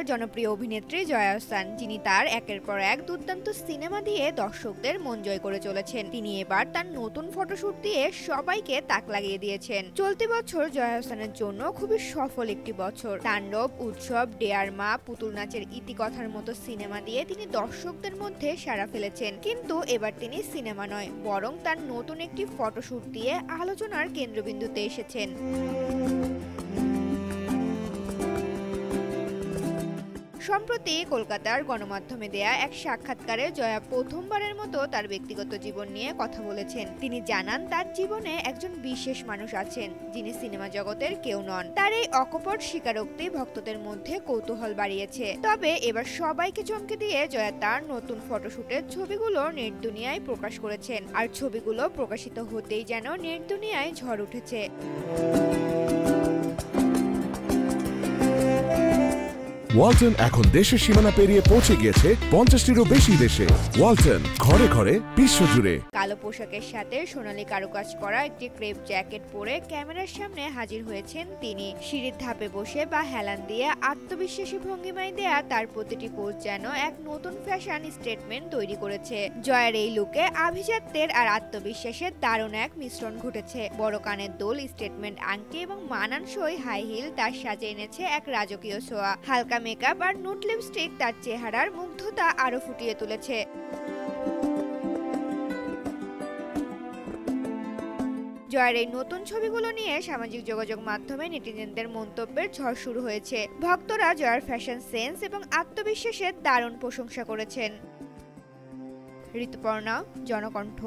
বাংলার জনপ্রিয় অভিনেত্রী জয়া আহসান, যিনি তার একের পর এক দুর্দান্ত সিনেমা দিয়ে দর্শকদের মন জয় করে চলেছেন। তিনি এবার তার নতুন ফটোশুট দিয়ে সবাইকে তাক লাগিয়ে দিয়েছেন। চলতি বছর জয়া আহসানের জন্য খুবই সফল একটি বছর। তাণ্ডব, উৎসব, ডেয়ার মা, পুতুল নাচের ইতিকথার মতো সিনেমা দিয়ে তিনি দর্শকদের মধ্যে সাড়া ফেলেছেন। কিন্তু এবার তিনি সিনেমা নয়, বরং তার নতুন একটি ফটোশুট দিয়ে আলোচনার কেন্দ্রবিন্দুতে এসেছেন। সম্প্রতি কলকাতার গণমাধ্যমে দেয়া এক সাক্ষাৎকারে জয়া প্রথমবারের মতো তার ব্যক্তিগত জীবন নিয়ে কথা বলেছেন। তিনি জানান, তার জীবনে একজন বিশেষ মানুষ আছেন, যিনি সিনেমা জগতের কেউ নন। তার এই অকপট স্বীকারোক্তি ভক্তদের মধ্যে কৌতূহল বাড়িয়েছে। তবে এবার সবাইকে চমকে দিয়ে জয়া তার নতুন ফটোশুটের ছবিগুলো নেট দুনিয়ায় প্রকাশ করেছেন। আর ছবিগুলো প্রকাশিত হতেই যেন নেট দুনিয়ায় ঝড় উঠেছে। ওয়ালটন এখন দেশের সীমানা পেরিয়ে পৌঁছে গিয়েছে 50টিরও বেশি দেশে। ওয়ালটন, ঘরে ঘরে, বিশ্বজুড়ে। কালো পোশাকের সাথে সোনালী কারুকাজ করা একটি ক্রেপ জ্যাকেট পরে ক্যামেরার সামনে হাজির হয়েছেন তিনি। সিঁড়ির ধাপে বসে বা হেলান দিয়ে আত্মবিশ্বাসী ভঙ্গিমায় দেয়া তার প্রতিটি পোজ যেন এক নতুন ফ্যাশন স্টেটমেন্ট তৈরি করেছে। জয়ার এই লুকে আভিজাত্যের আর আত্মবিশ্বাসের দারুণ এক মিশ্রণ ঘটেছে। বড় কানের দোল, স্টেটমেন্ট আংটি এবং মানানসই হাই হিল তার সাজে এনেছে এক রাজকীয় ছোঁয়া। হালকা মেকআপ আর নুট লিপস্টিক তার চেহারার মুগ্ধতা আরো ফুটিয়ে তুলেছে। জয়ের এই নতুন ছবিগুলো নিয়ে সামাজিক যোগাযোগ মাধ্যমে নেটিজেনদের মন্তব্যের ঝড় শুরু হয়েছে। ভক্তরা জয়ার ফ্যাশন সেন্স এবং আত্মবিশ্বাসের দারুণ প্রশংসা করেছেন। ঋতুপর্ণা, জনকণ্ঠ।